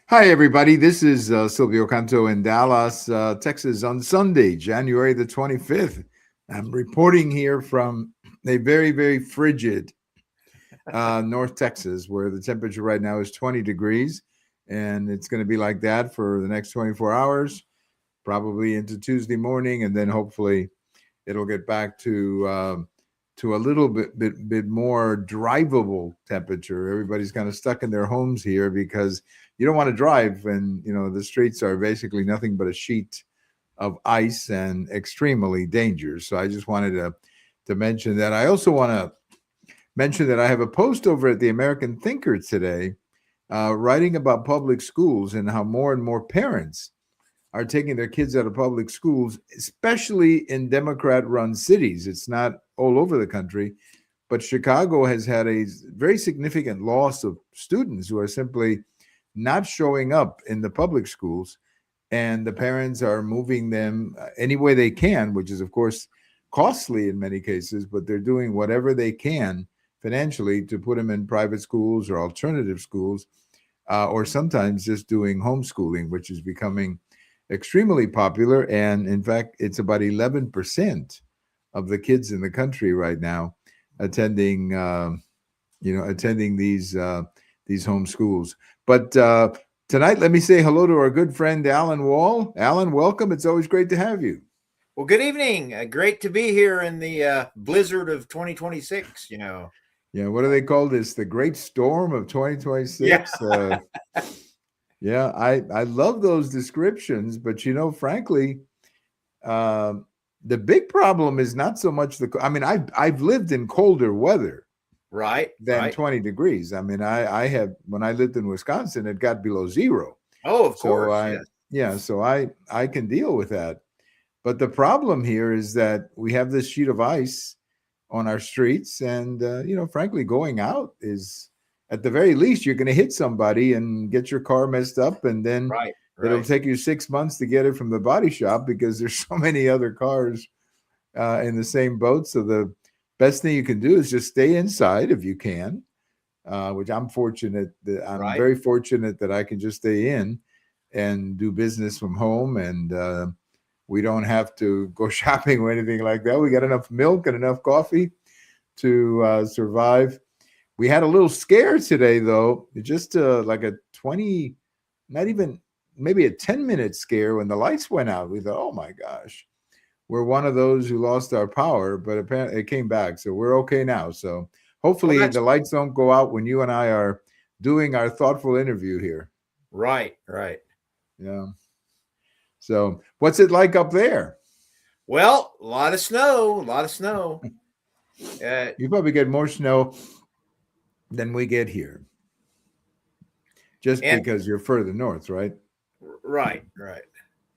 Hi, everybody. This is Silvio Canto in Dallas, Texas on Sunday, January the 25th. I'm reporting here from a very, very frigid North Texas where the temperature right now is 20 degrees. And it's going to be like that for the next 24 hours, probably into Tuesday morning. And then hopefully it'll get back to a little bit more drivable temperature. Everybody's kind of stuck in their homes here because you don't want to drive, and the streets are basically nothing but a sheet of ice and extremely dangerous. So I just wanted to mention that. I also want to mention that I have a post over at the American Thinker today, writing about public schools and how more and more parents are taking their kids out of public schools, especially in Democrat-run cities. It's not all over the country, but Chicago has had a very significant loss of students who are simply not showing up in the public schools, and the parents are moving them any way they can, which is, of course, costly in many cases, but they're doing whatever they can financially to put them in private schools or alternative schools, or sometimes just doing homeschooling, which is becoming extremely popular. And in fact, it's about 11% of the kids in the country right now attending, attending these home schools. But tonight, let me say hello to our good friend Allan Wall. Allan, welcome. It's always great to have you. Well, good evening. Great to be here in the blizzard of 2026. Yeah, what do they call this? The Great Storm of 2026. Yeah. Yeah, I love those descriptions, but frankly, the big problem is not so much I mean, I've lived in colder weather, right, than 20 degrees. I mean, I have, when I lived in Wisconsin, it got below zero. Oh, of So course. Yes. yeah, so I can deal with that. But the problem here is that we have this sheet of ice on our streets, and frankly, going out is, at the very least, you're going to hit somebody and get your car messed up, and then Right. it'll take you 6 months to get it from the body shop because there's so many other cars in the same boat. So the best thing you can do is just stay inside if you can, which I'm fortunate that I'm Right. very fortunate that I can just stay in and do business from home, and we don't have to go shopping or anything like that. We got enough milk and enough coffee to survive. We had a little scare today, though, just like a 20, not even maybe a 10-minute scare when the lights went out. We thought, oh my gosh, we're one of those who lost our power, but apparently it came back. So we're okay now. So hopefully the lights don't go out when you and I are doing our thoughtful interview here. Right. Right. Yeah. So what's it like up there? Well, a lot of snow. A lot of snow. You probably get more snow than we get here, just because you're further north, right? Right. Right.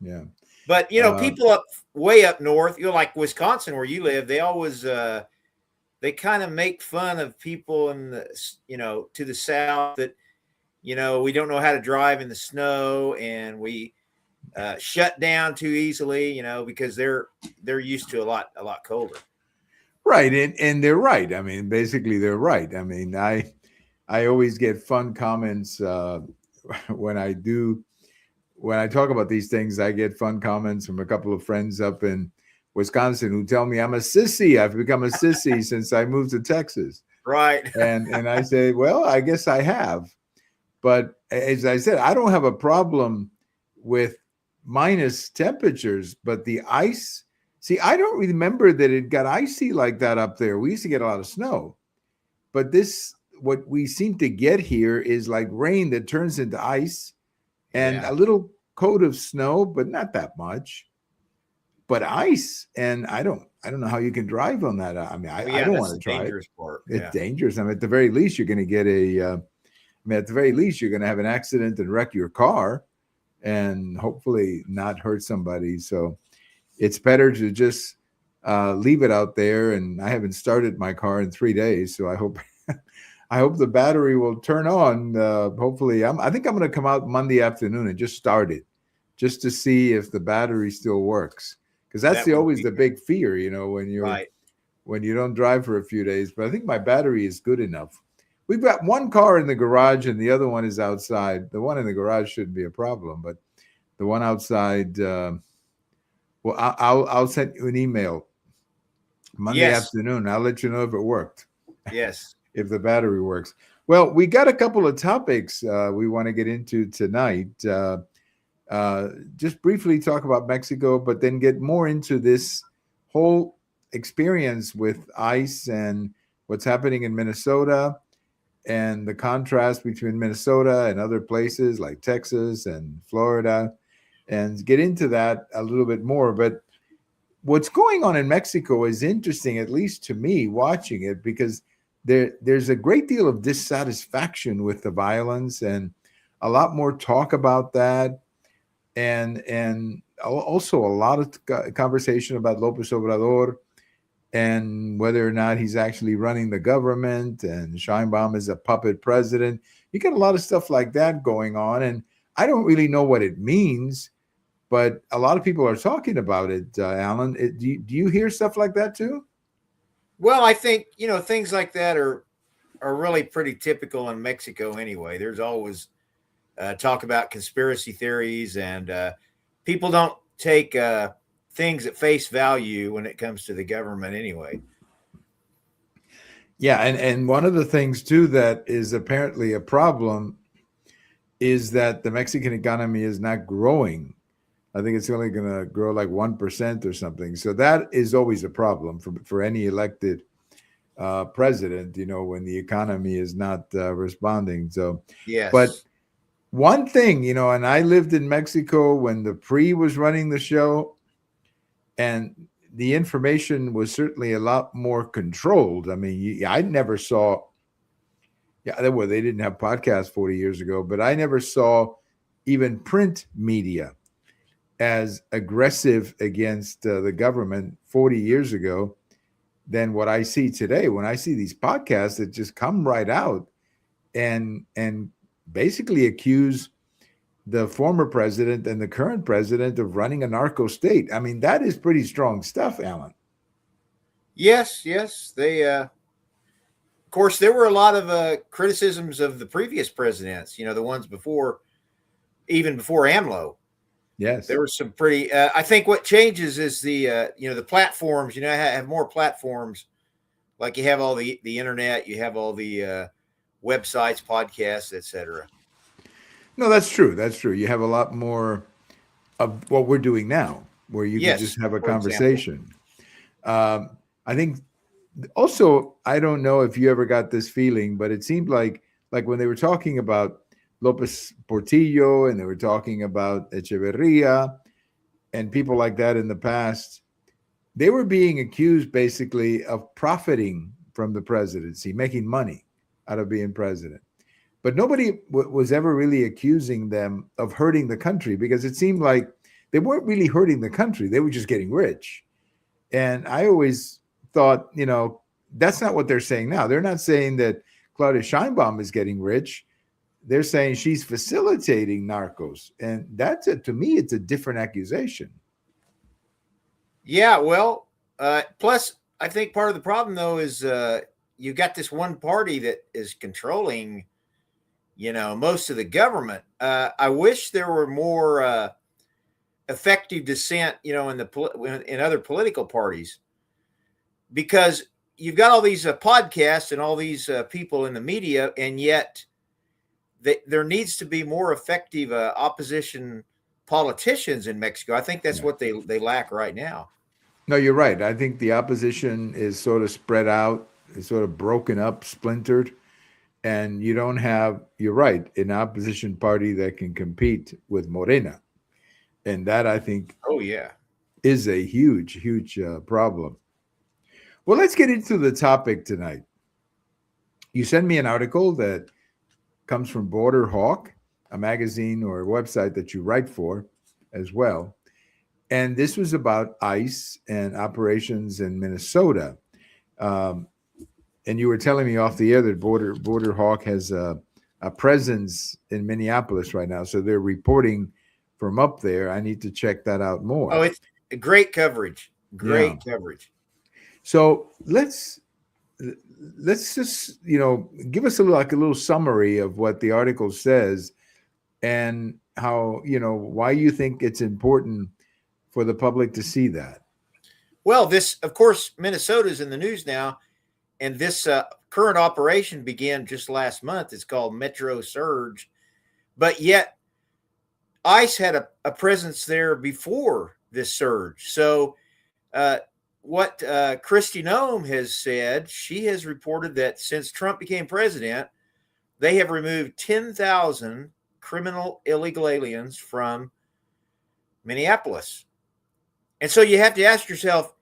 Yeah. But people way up north, like Wisconsin, where you live, they always they kind of make fun of people in the to the south that we don't know how to drive in the snow, and we shut down too easily, because they're used to a lot colder. Right, and they're right. I mean, basically, they're right. I mean, I always get fun comments when I talk about these things. I get fun comments from a couple of friends up in Wisconsin who tell me I'm a sissy. I've become a sissy since I moved to Texas. Right. And I say, well, I guess I have. But as I said, I don't have a problem with minus temperatures, but the ice. See, I don't remember that it got icy like that up there. We used to get a lot of snow. But what we seem to get here is like rain that turns into ice and a little coat of snow, but not that much. But ice, and I don't know how you can drive on that. I mean, I don't want to try it. It's dangerous. I mean, at the very least, you're going to get at the very least, you're going to have an accident and wreck your car, and hopefully not hurt somebody. So it's better to just leave it out there. And I haven't started my car in 3 days, so I hope the battery will turn on. Hopefully, I think I'm going to come out Monday afternoon and just start it, just to see if the battery still works. Because that's always the big fear, when you don't drive for a few days. But I think my battery is good enough. we've got one car in the garage and the other one is outside. The one in the garage shouldn't be a problem, but the one outside, well, I'll send you an email Monday Yes. afternoon. I'll let you know if it worked, Yes. if the battery works. Well, we got a couple of topics we want to get into tonight. Just briefly talk about Mexico, but then get more into this whole experience with ICE and what's happening in Minnesota and the contrast between Minnesota and other places like Texas and Florida, and get into that a little bit more. But what's going on in Mexico is interesting, at least to me, watching it, because there's a great deal of dissatisfaction with the violence and a lot more talk about that, and also a lot of conversation about Lopez Obrador and whether or not he's actually running the government, and Sheinbaum is a puppet president. You get a lot of stuff like that going on, and I don't really know what it means, but a lot of people are talking about it. Allan, do you hear stuff like that too? Well, I think things like that are really pretty typical in Mexico anyway. There's always talk about conspiracy theories, and people don't take things at face value when it comes to the government anyway. Yeah, and one of the things too that is apparently a problem is that the Mexican economy is not growing. I think it's only going to grow like 1% or something. So that is always a problem for any elected president, when the economy is not responding. So, Yes. But one thing, and I lived in Mexico when the PRI was running the show, and the information was certainly a lot more controlled. I mean, I never saw, well, they didn't have podcasts 40 years ago, but I never saw even print media as aggressive against the government 40 years ago than what I see today. When I see these podcasts that just come right out and basically accuse the former president and the current president of running a narco state. I mean, that is pretty strong stuff, Allan. Yes. They, of course, there were a lot of criticisms of the previous presidents, the ones even before AMLO. Yes. There were some pretty, I think what changes is the platforms, have more platforms. Like you have all the internet, you have all the websites, podcasts, etc. No, that's true. That's true. You have a lot more of what we're doing now, where you can just have a conversation. I think also, I don't know if you ever got this feeling, but it seemed like when they were talking about Lopez Portillo and they were talking about Echeverria and people like that in the past, they were being accused basically of profiting from the presidency, making money out of being president. But nobody was ever really accusing them of hurting the country, because it seemed like they weren't really hurting the country. They were just getting rich. And I always thought, that's not what they're saying now. They're not saying that Claudia Sheinbaum is getting rich. They're saying she's facilitating narcos. And to me, it's a different accusation. Yeah, well, plus, I think part of the problem, though, is you got this one party that is controlling, most of the government. I wish there were more effective dissent, in other political parties, because you've got all these podcasts and all these people in the media, and yet there needs to be more effective opposition politicians in Mexico. I think that's what they lack right now. No, you're right. I think the opposition is sort of spread out, it's sort of broken up, splintered, and you don't have, you're right, an opposition party that can compete with Morena. And that, I think, is a huge, huge problem. Well, let's get into the topic tonight. You sent me an article that comes from Border Hawk, a magazine or a website that you write for as well. And this was about ICE and operations in Minnesota. And you were telling me off the air that Border Hawk has a presence in Minneapolis right now. So they're reporting from up there. I need to check that out more. Oh, it's great coverage. Great coverage. So let's let's just, give us like a little summary of what the article says and how, why you think it's important for the public to see that. Well, this, of course, Minnesota's in the news now, and this current operation began just last month. It's called Metro Surge, but yet ICE had a presence there before this surge. So what Kristi Noem has said, she has reported that since Trump became president, they have removed 10,000 criminal illegal aliens from Minneapolis. And so you have to ask yourself,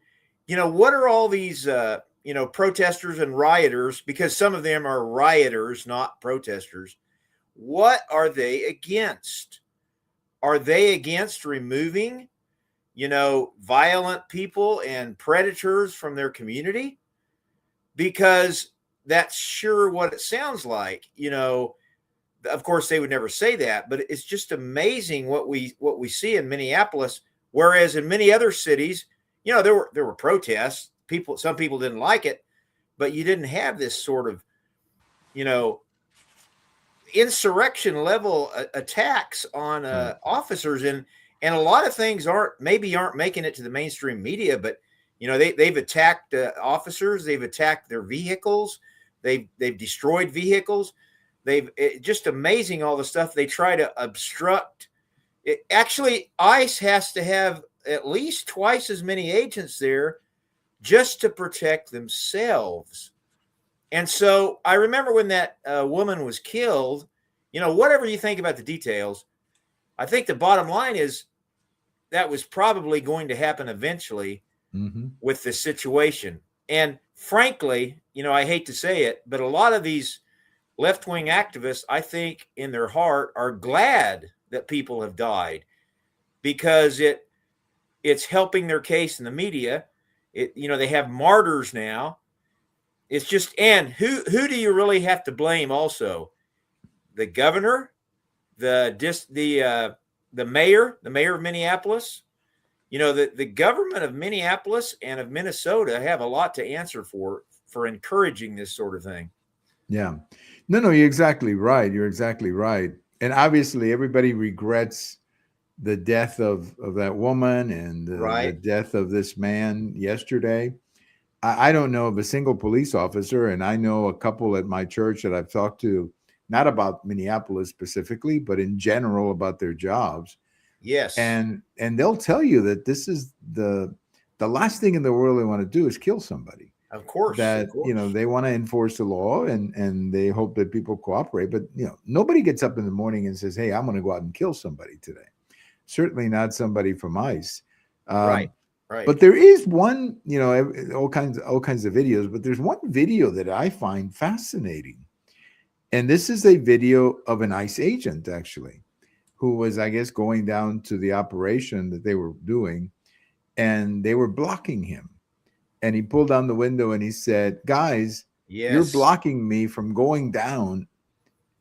what are all these, protesters and rioters, because some of them are rioters, not protesters. What are they against? Are they against removing, violent people and predators from their community? Because that's sure what it sounds like. Of course, they would never say that, but it's just amazing what we see in Minneapolis. Whereas in many other cities, there were protests. Some people didn't like it, but you didn't have this sort of, insurrection level attacks on officers, and a lot of things aren't making it to the mainstream media, but they've attacked officers, they've attacked their vehicles, they've destroyed vehicles, just amazing all the stuff they try to obstruct. Actually, ICE has to have at least twice as many agents there just to protect themselves. And so I remember when that woman was killed, whatever you think about the details, I think the bottom line is that was probably going to happen eventually with this situation. And frankly, I hate to say it, but a lot of these left-wing activists, I think in their heart, are glad that people have died, because it's helping their case in the media. They have martyrs now. It's just, and who do you really have to blame? Also, the governor, the mayor of Minneapolis. The government of Minneapolis and of Minnesota have a lot to answer for encouraging this sort of thing. Yeah, no, you're exactly right. And obviously, everybody regrets the death of that woman and the death of this man yesterday. I don't know of a single police officer, and I know a couple at my church that I've talked to, not about Minneapolis specifically, but in general about their jobs. Yes. And they'll tell you that this is the last thing in the world they want to do is kill somebody. Of course. That, they want to enforce the law and they hope that people cooperate. But, nobody gets up in the morning and says, hey, I'm going to go out and kill somebody today. Certainly not somebody from ICE. Right. But there is one, all kinds of videos, but there's one video that I find fascinating. And this is a video of an ICE agent, actually, who was, I guess, going down to the operation that they were doing, and they were blocking him. And he pulled down the window and he said, guys, you're blocking me from going down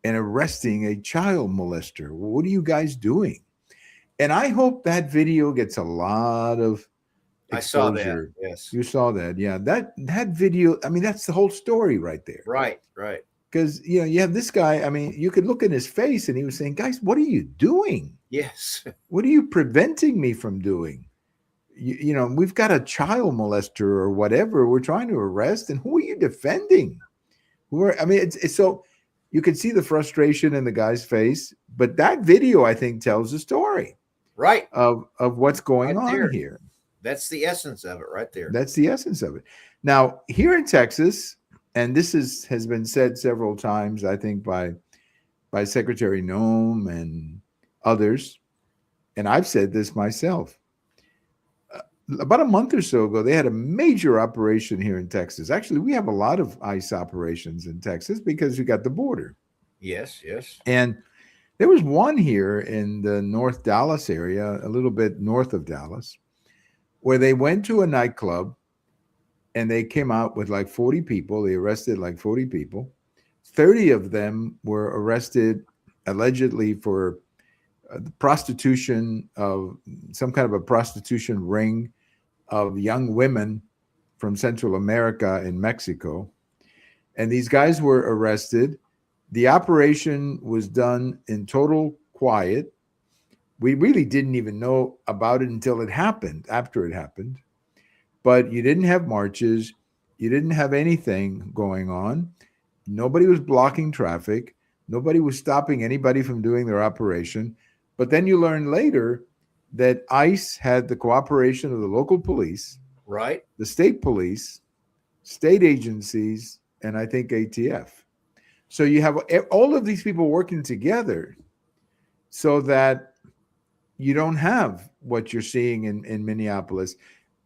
and arresting a child molester. What are you guys doing? And I hope that video gets a lot of exposure. I saw that. Yes. You saw that. Yeah. That video, that's the whole story right there. Right. Because, you have this guy, you could look in his face and he was saying, guys, what are you doing? Yes. What are you preventing me from doing? We've got a child molester or whatever we're trying to arrest, and who are you defending? It's so you can see the frustration in the guy's face, but that video, I think, tells the story. Right. Of what's going on here. That's the essence of it right there. That's the essence of it. Now, here in Texas, and this has been said several times, I think, by Secretary Noem and others, and I've said this myself. About a month or so ago, they had a major operation here in Texas. Actually, we have a lot of ICE operations in Texas because you got the border. Yes. And there was one here in the North Dallas area, a little bit north of Dallas, where they went to a nightclub and they came out with like 40 people. They arrested like 40 people. 30 of them were arrested allegedly for the prostitution of some kind of a prostitution ring of young women from Central America and Mexico. and these guys were arrested. The operation was done in total quiet. We really didn't even know about it until it happened, after it happened. But you didn't have marches. You didn't have anything going on. Nobody was blocking traffic. Nobody was stopping anybody from doing their operation. But then you learn later that ICE had the cooperation of the local police, Right. the state police, state agencies, and I think ATF. So you have all of these people working together so that you don't have what you're seeing in Minneapolis.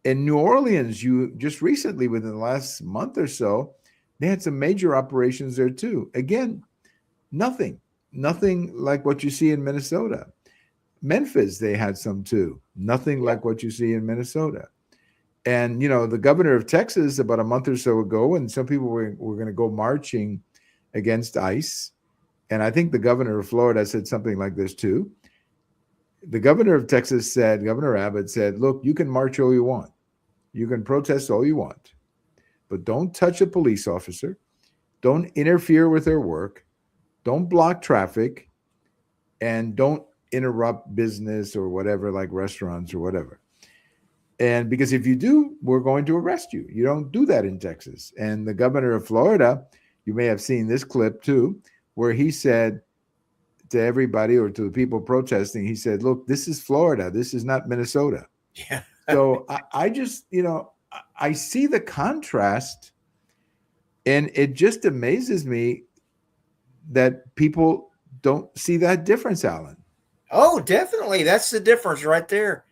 In New Orleans, you just recently, within the last month or so, they had some major operations there too. Again, nothing like what you see in Minnesota. Memphis, they had some too. Nothing like what you see in Minnesota. And, the governor of Texas, about a month or so ago, and some people were going to go marching against ICE. And I think the governor of Florida said something like this too. The governor of Texas said, Governor Abbott said, look, you can march all you want. You can protest all you want, but don't touch a police officer. Don't interfere with their work. Don't block traffic, and don't interrupt business or whatever, like restaurants or whatever. And because if you do, we're going to arrest you. You don't do that in Texas. And the governor of Florida, you may have seen this clip too, where he said to everybody, or to the people protesting, he said, look, this is Florida. This is not Minnesota. Yeah. So I just, I see the contrast, and it just amazes me that people don't see that difference, Allan. Oh, definitely. That's the difference right there.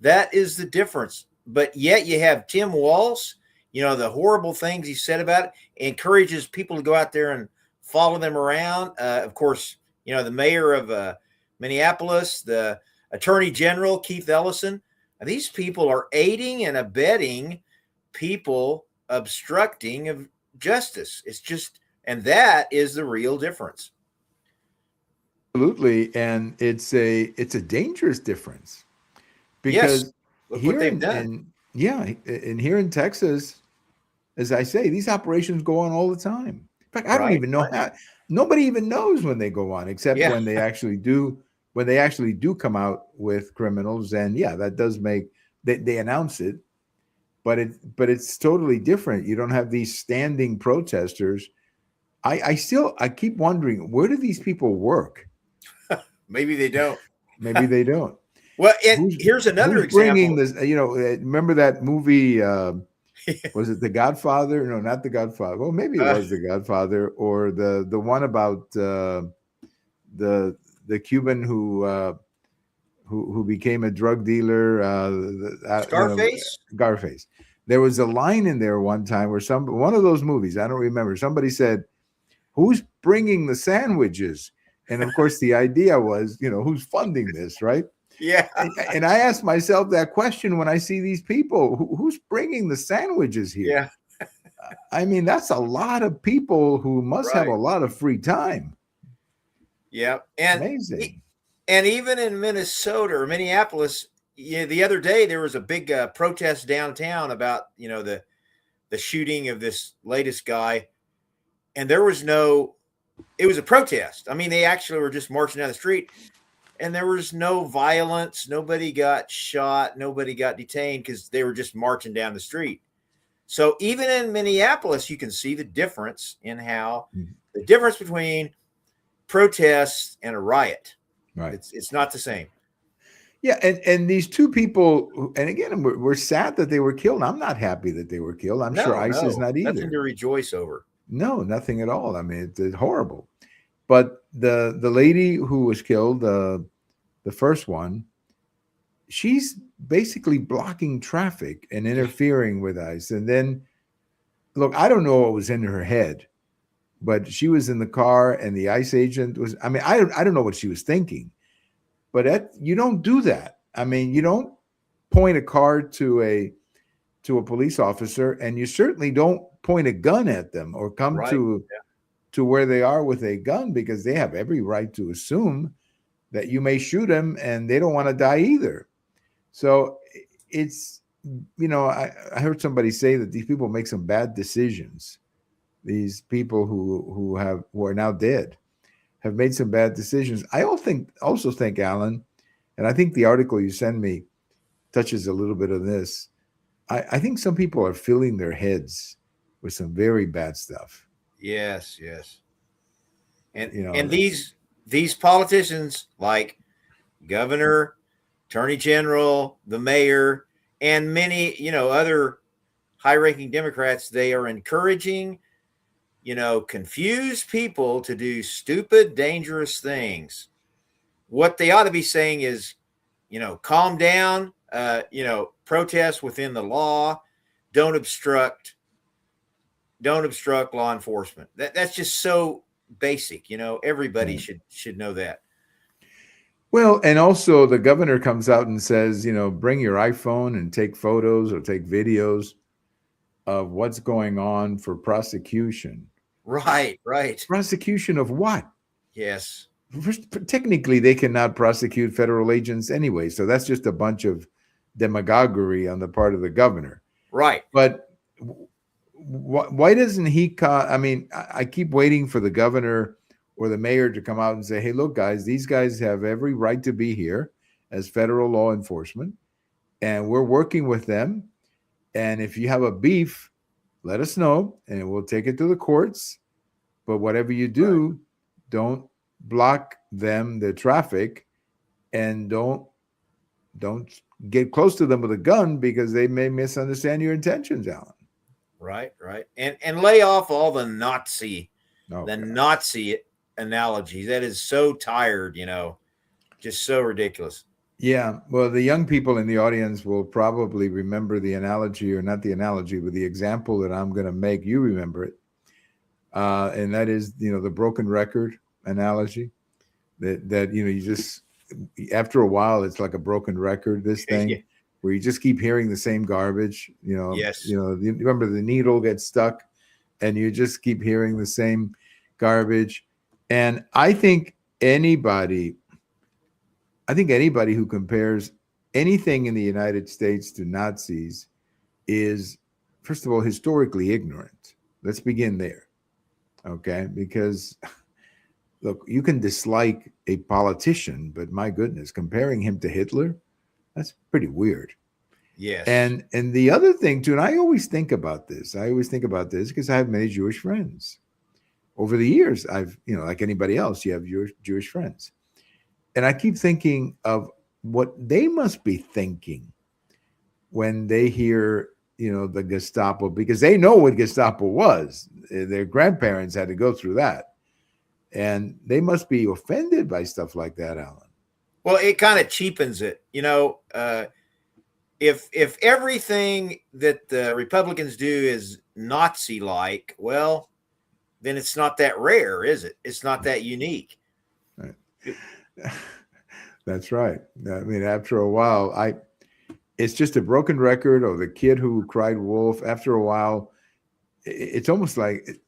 That is the difference. But yet you have Tim Walz, the horrible things he said about it, encourages people to go out there and follow them around. Of course, the mayor of Minneapolis, the attorney general, Keith Ellison. These people are aiding and abetting people obstructing of justice. It's just, and that is the real difference. Absolutely. And it's a dangerous difference, because look what they've done. And here in Texas, as I say, these operations go on all the time. In fact, I don't even know how. Nobody even knows when they go on, except when they actually do. When they actually do come out with criminals, and that does make they announce it, but it's totally different. You don't have these standing protesters. I keep wondering, where do these people work? Maybe they don't. Maybe they don't. Well, and here's another example. Bringing this, remember that movie? Was it The Godfather? No, not The Godfather. Well, maybe it was The Godfather, or the one about the Cuban who became a drug dealer. Scarface. Scarface. There was a line in there one time where one of those movies, I don't remember, somebody said, "Who's bringing the sandwiches?" And of course, the idea was, who's funding this, right? Yeah. And I ask myself that question when I see these people. Who's bringing the sandwiches here? Yeah. I mean, that's a lot of people who must have a lot of free time. Yeah. And amazing. And even in Minnesota or Minneapolis, the other day there was a big protest downtown about, the shooting of this latest guy. And it was a protest. I mean, they actually were just marching down the street, and there was no violence. Nobody got shot. Nobody got detained, because they were just marching down the street. So even in Minneapolis, you can see the difference in how the difference between protests and a riot. Right. It's not the same. Yeah. And these two people, and again, we're sad that they were killed. I'm not happy that they were killed. I'm sure ICE is not either. Nothing to rejoice over. No, nothing at all. I mean, it's horrible. But the lady who was killed, the first one, she's basically blocking traffic and interfering with ICE. And then, look, I don't know what was in her head, but she was in the car, and the ICE agent was. I mean, I don't know what she was thinking, but you don't do that. I mean, you don't point a car to a police officer, and you certainly don't point a gun at them or come to where they are with a gun, because they have every right to assume that you may shoot them, and they don't want to die either. So it's, I heard somebody say that these people make some bad decisions. these people who are now dead have made some bad decisions. I also think, Alan, and I think the article you send me touches a little bit of this. I think some people are filling their heads with some very bad stuff. Yes, yes. And You know, and these politicians like governor, attorney general, the mayor, and many, other high-ranking Democrats, they are encouraging, confused people to do stupid, dangerous things. What they ought to be saying is, calm down, protest within the law, don't obstruct, don't obstruct law enforcement. That's just so basic, everybody right. should know that. Well, and also the governor comes out and says, bring your iPhone and take photos or take videos of what's going on for prosecution. Right, right. Prosecution of what? Yes. First, technically, they cannot prosecute federal agents anyway. So that's just a bunch of demagoguery on the part of the governor. Right. But why doesn't he? I mean, I keep waiting for the governor or the mayor to come out and say, hey, look, guys, these guys have every right to be here as federal law enforcement, and we're working with them. And if you have a beef, let us know, and we'll take it to the courts. But whatever you do, Right. don't block them, the traffic, and don't get close to them with a gun because they may misunderstand your intentions, Alan. Right, right. And lay off all the Nazi, Oh, the God. Nazi analogies. That is so tired, just so ridiculous. Yeah, well, the young people in the audience will probably remember the analogy, or not the analogy, but the example that I'm going to make. You remember it, and that is, the broken record analogy. That you just, after a while, it's like a broken record. This thing Yeah. where you just keep hearing the same garbage. Yes. You remember the needle gets stuck, and you just keep hearing the same garbage. And I think anybody who compares anything in the United States to Nazis is, first of all, historically ignorant. Let's begin there. Okay. Because look, you can dislike a politician, but my goodness, comparing him to Hitler, that's pretty weird. Yes. And the other thing too, and I always think about this because I have many Jewish friends. Over the years, I've, like anybody else, you have Jewish friends. And I keep thinking of what they must be thinking when they hear, the Gestapo, because they know what Gestapo was. Their grandparents had to go through that. And they must be offended by stuff like that, Alan. Well, it kind of cheapens it. If everything that the Republicans do is Nazi-like, well, then it's not that rare, is it? It's not that unique. Right. That's right. I mean, after a while, it's just a broken record, or the kid who cried wolf. After a while, it's almost like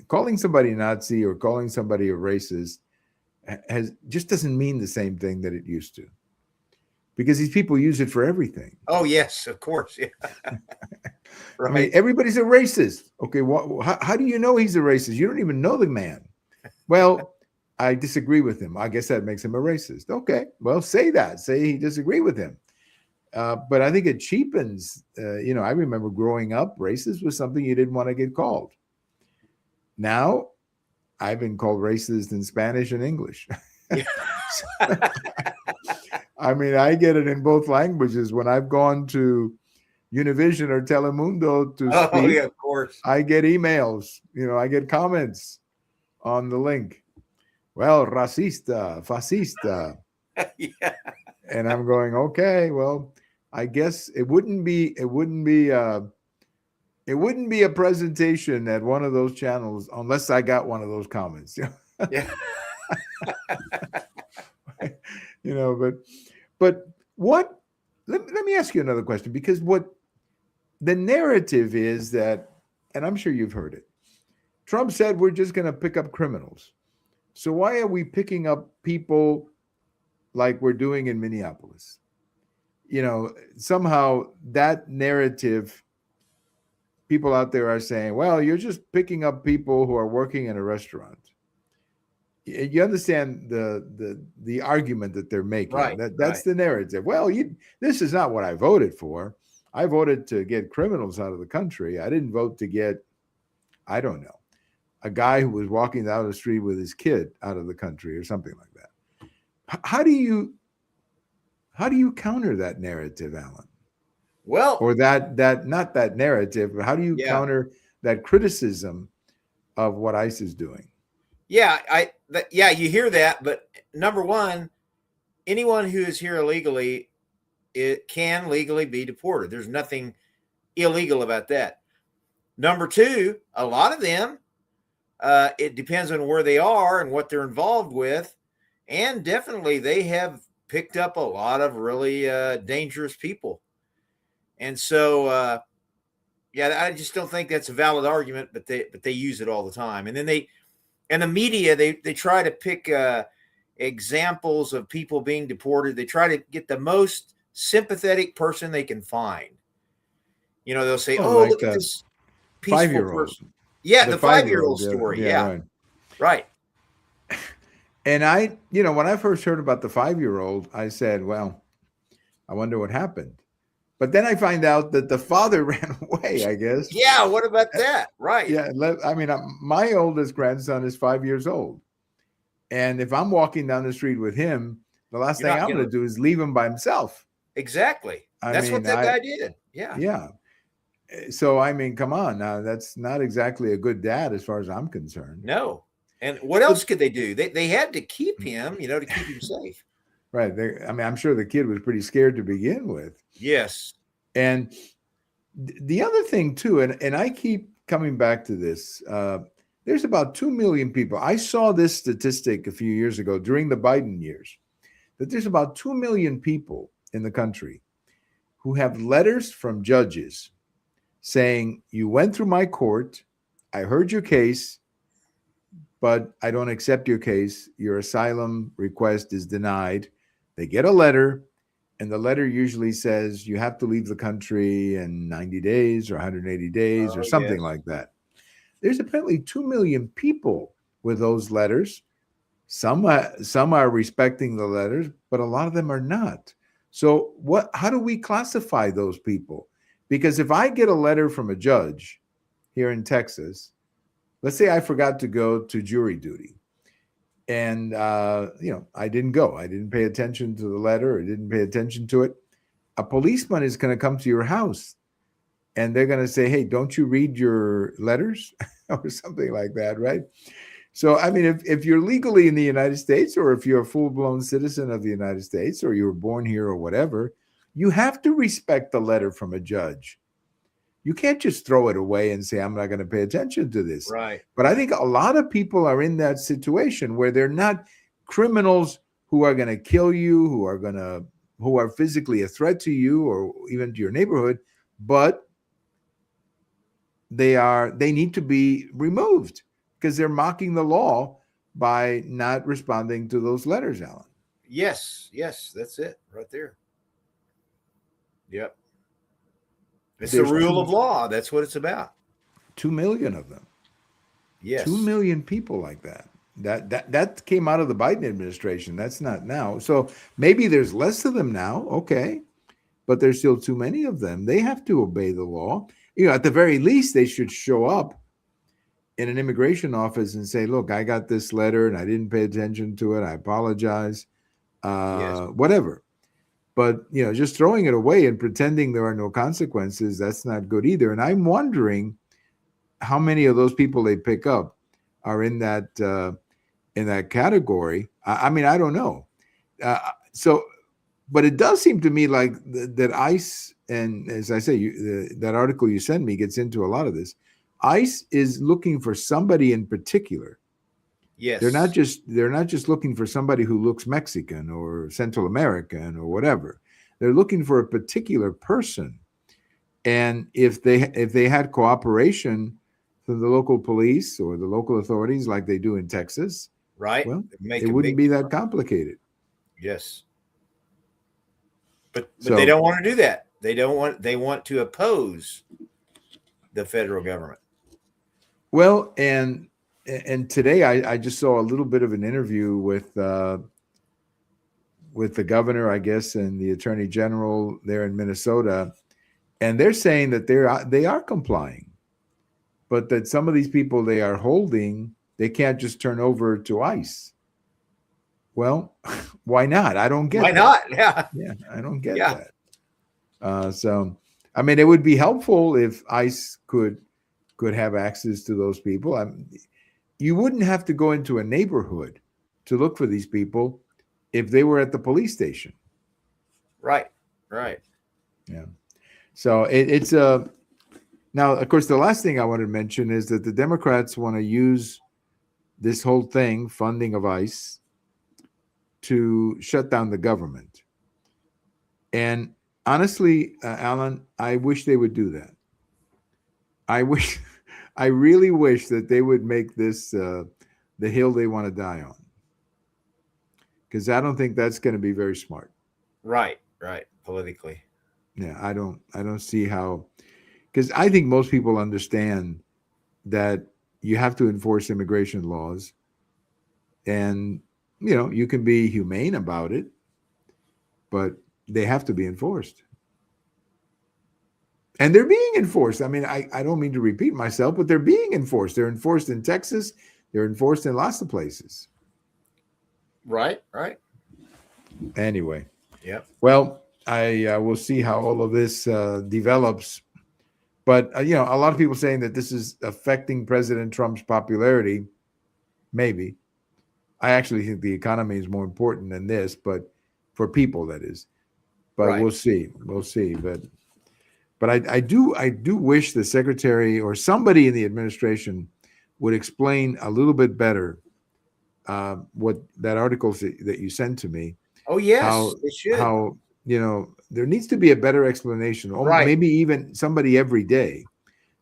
calling somebody Nazi or calling somebody a racist just doesn't mean the same thing that it used to, because these people use it for everything. Oh yes, of course. Yeah. Right. I mean, everybody's a racist. Okay, how do you know he's a racist? You don't even know the man. Well, I disagree with him. I guess that makes him a racist. Okay, well, say that. Say you disagree with him. But I think it cheapens. I remember growing up, racist was something you didn't want to get called. Now, I've been called racist in Spanish and English. Yeah. I mean, I get it in both languages. When I've gone to Univision or Telemundo to speak, oh yeah, of course. I get emails. I get comments on the link. Well, racista, fascista. Yeah. And I'm going, okay, well, I guess it wouldn't be a presentation at one of those channels unless I got one of those comments. Yeah. But what, let me ask you another question, because what the narrative is that, and I'm sure you've heard it, Trump said we're just going to pick up criminals. So why are we picking up people like we're doing in Minneapolis? Somehow that narrative people out there are saying, well, you're just picking up people who are working in a restaurant. You understand the argument that they're making. Right. That's the narrative. Well, this is not what I voted for. I voted to get criminals out of the country. I didn't vote to get, I don't know, a guy who was walking down the street with his kid out of the country or something like that. How do you counter that narrative, Allan? Well, Or that not that narrative, but how do you counter that criticism of what ICE is doing? Yeah, you hear that, but number one, anyone who is here illegally, it can legally be deported. There's nothing illegal about that. Number two, a lot of them, it depends on where they are and what they're involved with, and definitely they have picked up a lot of really dangerous people, and so I just don't think that's a valid argument. But they use it all the time, and then and the media, they try to pick examples of people being deported. They try to get the most sympathetic person they can find. They'll say, "Oh, like look at this peaceful person." Yeah, the 5-year-old story. Yeah. Right. And when I first heard about the 5-year-old, I said, well, I wonder what happened. But then I find out that the father ran away, I guess. Yeah, what about that? Right. Yeah, I mean, my oldest grandson is 5 years old. And if I'm walking down the street with him, the last thing I'm going to do is leave him by himself. Exactly. That's what that guy did. Yeah. Yeah. So, I mean, come on. Now, that's not exactly a good dad as far as I'm concerned. No. And what else could they do? They had to keep him, to keep him safe. Right. I'm sure the kid was pretty scared to begin with. Yes. And the other thing, too, and I keep coming back to this, there's about 2 million people. I saw this statistic a few years ago during the Biden years, that there's about 2 million people in the country who have letters from judges saying, you went through my court, I heard your case, but I don't accept your case. Your asylum request is denied. They get a letter, and the letter usually says you have to leave the country in 90 days or 180 days or something like that. There's apparently 2 million people with those letters. Some are respecting the letters, but a lot of them are not. So how do we classify those people? Because if I get a letter from a judge here in Texas, let's say I forgot to go to jury duty, and I didn't go. I didn't pay attention to the letter. I didn't pay attention to it. A policeman is going to come to your house, and they're going to say, hey, don't you read your letters or something like that, right? So, I mean, if you're legally in the United States, or if you're a full-blown citizen of the United States, or you were born here or whatever, you have to respect the letter from a judge. You can't just throw it away and say, I'm not going to pay attention to this. Right. But I think a lot of people are in that situation where they're not criminals who are going to kill you, who are physically a threat to you or even to your neighborhood, but they need to be removed because they're mocking the law by not responding to those letters, Allan. Yes, that's it right there. Yep. It's There's the rule of law. That's what it's about. 2 million of them. Yes. 2 million people like that. That came out of the Biden administration. That's not now. So maybe there's less of them now. Okay. But there's still too many of them. They have to obey the law. At the very least, they should show up in an immigration office and say, look, I got this letter and I didn't pay attention to it. I apologize. Whatever. But, just throwing it away and pretending there are no consequences, that's not good either. And I'm wondering how many of those people they pick up are in that category. I mean, I don't know. But it does seem to me like that ICE, and as I say, that article you sent me gets into a lot of this. ICE is looking for somebody in particular. Yes. They're not just looking for somebody who looks Mexican or Central American or whatever. They're looking for a particular person. And if they had cooperation from the local police or the local authorities like they do in Texas, right? Well, it wouldn't be that complicated. Yes. But they don't want to do that. They want to oppose the federal government. Well, and today I just saw a little bit of an interview with the governor, I guess, and the attorney general there in Minnesota, and they're saying that they are complying, but that some of these people they are holding, they can't just turn over to ICE. Well, why not? I don't get Why that. not? Yeah. Yeah, I don't get Yeah. that. So, I mean, it would be helpful if ICE could have access to those people. You wouldn't have to go into a neighborhood to look for these people if they were at the police station. Right. Yeah. So it's a now, of course, the last thing I want to mention is that the Democrats want to use this whole thing, funding of ICE, to shut down the government. And honestly, Alan, I wish they would do that. I really wish that they would make this the hill they want to die on, because I don't think that's going to be very smart. Right. Politically. Yeah, I don't see how, because I think most people understand that you have to enforce immigration laws, and you can be humane about it, but they have to be enforced. And they're being enforced. I mean, I don't mean to repeat myself, but they're being enforced. They're enforced in Texas. They're enforced in lots of places. Right. Anyway. Yeah. Well, I will see how all of this develops. But, a lot of people saying that this is affecting President Trump's popularity. Maybe. I actually think the economy is more important than this, but for people, that is. But We'll see. But I do wish the secretary or somebody in the administration would explain a little bit better what that article that you sent to me. Oh, yes, it should. How, there needs to be a better explanation. Or maybe even somebody every day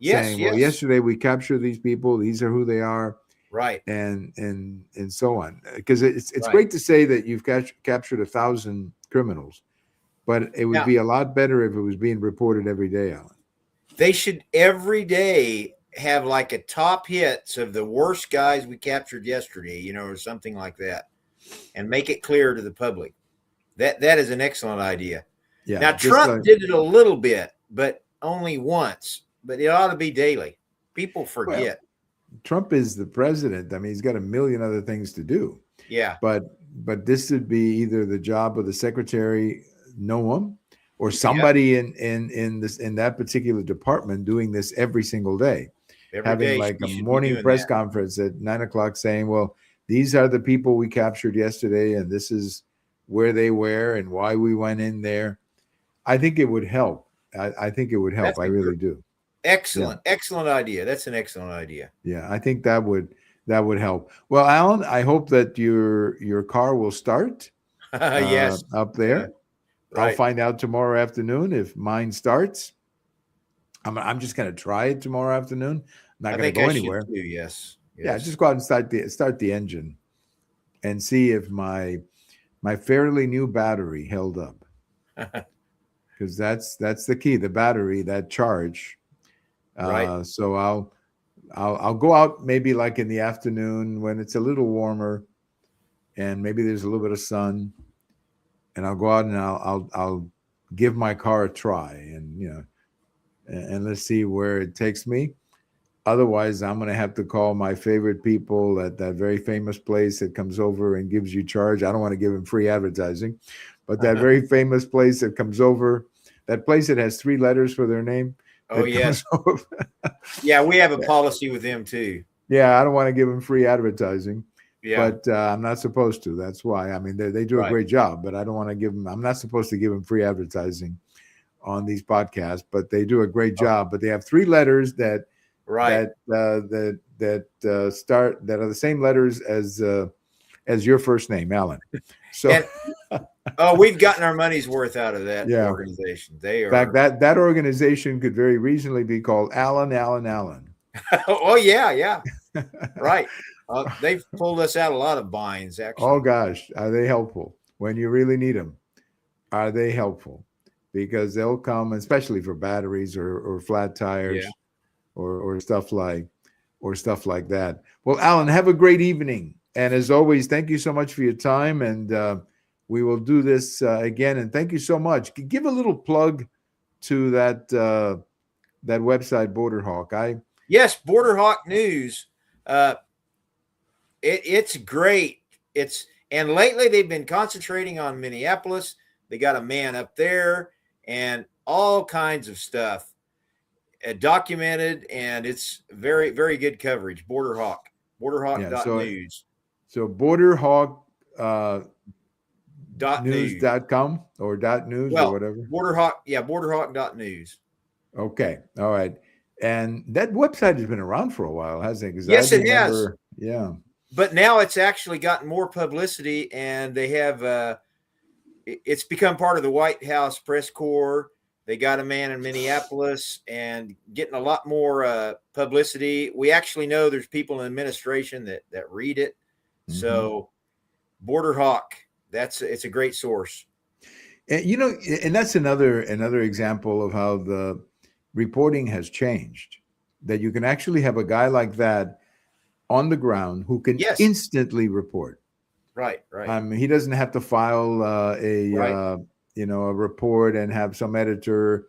saying, well, yesterday we captured these people. These are who they are. Right. And so on. Because it's great to say that you've captured 1,000 criminals. But it would be a lot better if it was being reported every day, Alan. They should every day have like a top hits of the worst guys we captured yesterday, or something like that, and make it clear to the public. That is an excellent idea. Yeah. Now, Trump did it a little bit, but only once. But it ought to be daily. People forget. Well, Trump is the president. I mean, he's got a million other things to do. Yeah. But this would be either the job of the secretary, Noam, or somebody in that particular department doing this every single day, having like a morning press conference at 9:00 saying, well, these are the people we captured yesterday, and this is where they were and why we went in there. I think it would help. I think it would help. I really do. Excellent. Yeah. Excellent idea. That's an excellent idea. Yeah, I think that would help. Well, Alan, I hope that your car will start yes, up there. Yeah. Right. I'll find out tomorrow afternoon if mine starts. I'm just going to try it tomorrow afternoon. I'm not going to go anywhere. Too, yes. Yeah, just go out and start the engine and see if my fairly new battery held up. Because that's the key, the battery, that charge. Right. So I'll go out maybe like in the afternoon when it's a little warmer and maybe there's a little bit of sun. And I'll go out and I'll give my car a try, and and let's see where it takes me. Otherwise, I'm going to have to call my favorite people at that very famous place that comes over and gives you charge. I don't want to give them free advertising, but that very famous place that comes over, that place that has 3 letters for their name. Oh, yes. Yeah, we have a policy with them too. Yeah, I don't want to give them free advertising. Yeah. But I'm not supposed to. That's why. I mean, they do a great job, but I don't want to give them. I'm not supposed to give them free advertising on these podcasts, but they do a great job. But they have 3 letters that start that are the same letters as your first name, Alan. So, we've gotten our money's worth out of that organization. They are. In fact, that organization could very reasonably be called Allan. Oh yeah, right. They've pulled us out a lot of binds, actually. Oh, gosh. Are they helpful when you really need them? Are they helpful? Because they'll come, especially for batteries or flat tires. or stuff like that. Well, Allan, have a great evening, and as always, thank you so much for your time, and we will do this again. And thank you so much. Give a little plug to that website, Border Hawk. Yes, Border Hawk News. It's great. And lately they've been concentrating on Minneapolis. They got a man up there and all kinds of stuff documented, and it's very, very good coverage. Border Hawk, borderhawk.news. So Border Hawk news.com or .news or whatever. Borderhawk.news. Okay. All right. And that website has been around for a while, hasn't it? Yes, it has. Yeah. But now it's actually gotten more publicity, and they have it's become part of the White House press corps. They got a man in Minneapolis and getting a lot more publicity. We actually know there's people in administration that read it. Mm-hmm. So Border Hawk, it's a great source. And, and that's another example of how the reporting has changed, that you can actually have a guy like that on the ground who can instantly report. Right. He doesn't have to file a report and have some editor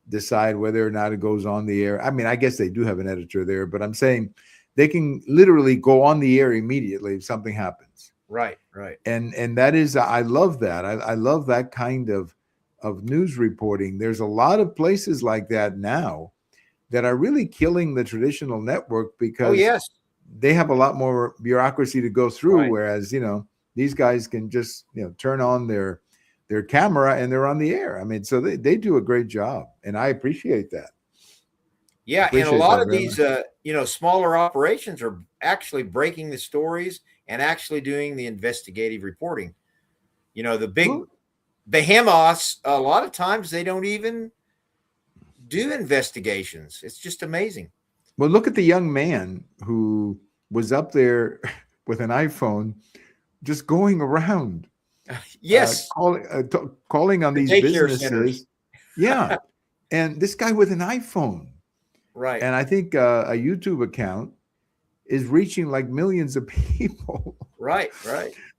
decide whether or not it goes on the air. I mean, I guess they do have an editor there, but I'm saying they can literally go on the air immediately if something happens. Right. And that is, I love that. I love that kind of news reporting. There's a lot of places like that now that are really killing the traditional network because they have a lot more bureaucracy to go through. Whereas, these guys can just, turn on their camera and they're on the air. I mean, so they do a great job, and I appreciate that. Yeah. And a lot of these, smaller operations are actually breaking the stories and actually doing the investigative reporting. The behemoths, a lot of times they don't even do investigations. It's just amazing. Well, look at the young man who was up there with an iPhone just going around. Yes. Calling on these businesses. Yeah. And this guy with an iPhone. Right. And I think a YouTube account is reaching like millions of people. Right.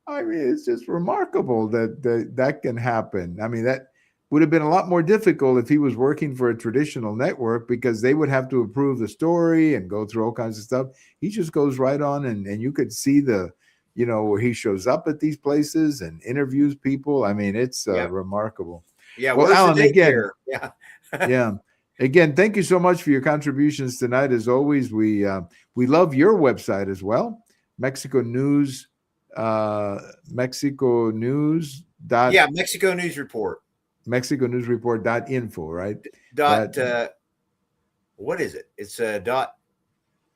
I mean, it's just remarkable that can happen. I mean, that would have been a lot more difficult if he was working for a traditional network, because they would have to approve the story and go through all kinds of stuff. He just goes right on, and you could see where he shows up at these places and interviews people. I mean, it's remarkable. Yeah. Well, Allan, again, yeah. Again, thank you so much for your contributions tonight. As always, we love your website as well, Mexico News. Mexico News. Mexico News Report. MexicoNewsReport.info, right? What is it? It's dot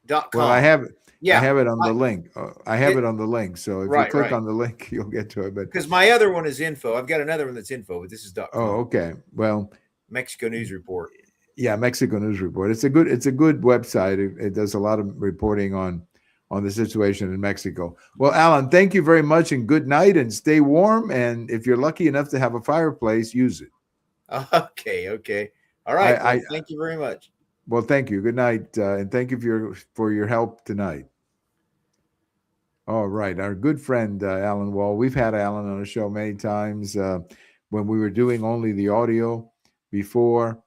com. Well, I have it. Yeah, I have it on the link. I have it on the link. So if you click on the link, you'll get to it. But because my other one is info, I've got another one that's info, but this is .com. Oh, okay. Well, Mexico News Report. Yeah, Mexico News Report. It's a good website. It does a lot of reporting on the situation in Mexico. Well, Allan, thank you very much, and good night, and stay warm. And if you're lucky enough to have a fireplace, use it. Okay. All right. Thank you very much. Well, thank you. Good night, and thank you for your help tonight. All right, our good friend Allan Wall. We've had Allan on the show many times when we were doing only the audio before,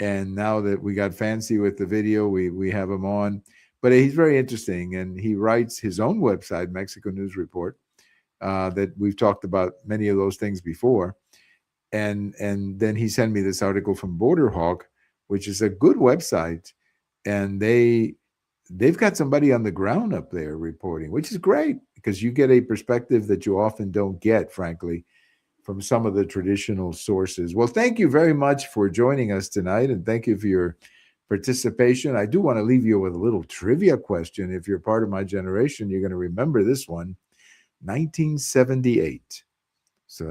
and now that we got fancy with the video, we have him on. But he's very interesting, and he writes his own website, Mexico News Report, that we've talked about many of those things before. And then he sent me this article from Border Hawk, which is a good website, and they've got somebody on the ground up there reporting, which is great because you get a perspective that you often don't get, frankly, from some of the traditional sources. Well, thank you very much for joining us tonight, and thank you for your participation. I do want to leave you with a little trivia question. If you're part of my generation, you're going to remember this one. 1978. So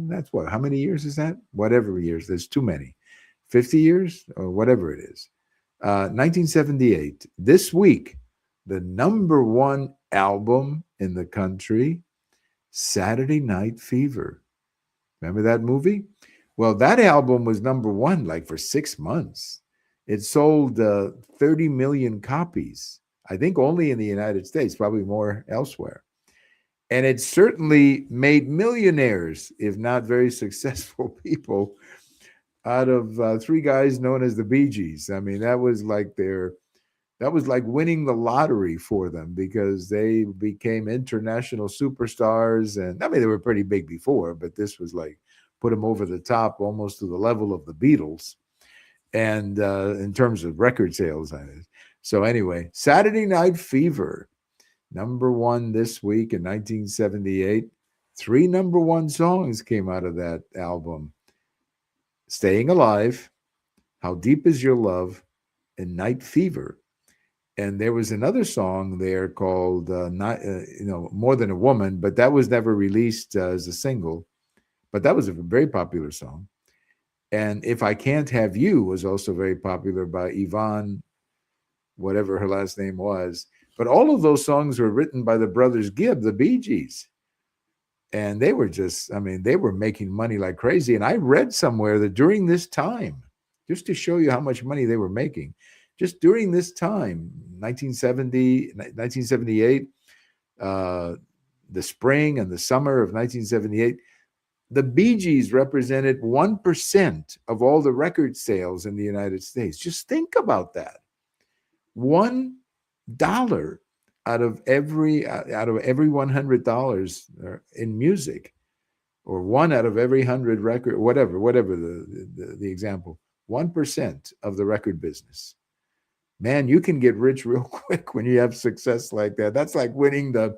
that's what? How many years is that? Whatever years. There's too many. 50 years or whatever it is. 1978. This week, the #1 album in the country, Saturday Night Fever. Remember that movie? Well, that album was #1 like for 6 months. It sold 30 million copies, I think only in the United States, probably more elsewhere. And it certainly made millionaires, if not very successful people, out of three guys known as the Bee Gees. I mean, that was like winning the lottery for them, because they became international superstars. And I mean, they were pretty big before, but this was like put them over the top, almost to the level of the Beatles. And in terms of record sales. So anyway, Saturday Night Fever, #1 this week in 1978. 3 #1 songs came out of that album: Staying Alive, How Deep Is Your Love, and Night Fever. And there was another song there called More Than a Woman, but that was never released as a single. But that was a very popular song. And If I Can't Have You was also very popular by Yvonne, whatever her last name was. But all of those songs were written by the brothers Gibb, the Bee Gees. And they were they were making money like crazy. And I read somewhere that during this time, just to show you how much money they were making, just during this time, 1970, 1978, the spring and the summer of 1978, the Bee Gees represented 1% of all the record sales in the United States. Just think about that. $1 out of every $100 in music, or 1 out of every 100 record, whatever the example, 1% of the record business. Man, you can get rich real quick when you have success like that. That's like winning the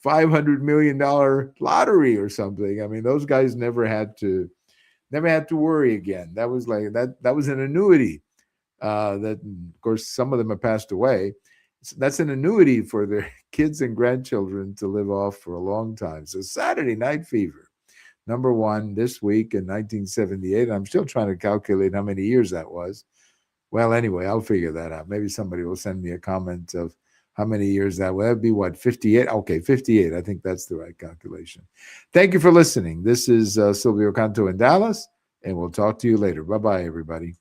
$500 million lottery or something. I mean, those guys never had to worry again. That was like that was an annuity. That, of course, some of them have passed away. So that's an annuity for their kids and grandchildren to live off for a long time. So Saturday Night Fever, #1 this week in 1978. I'm still trying to calculate how many years that was. Well, anyway, I'll figure that out. Maybe somebody will send me a comment of how many years that would. That'd be what, 58? Okay, 58. I think that's the right calculation. Thank you for listening. This is Silvio Canto in Dallas, and we'll talk to you later. Bye-bye, everybody.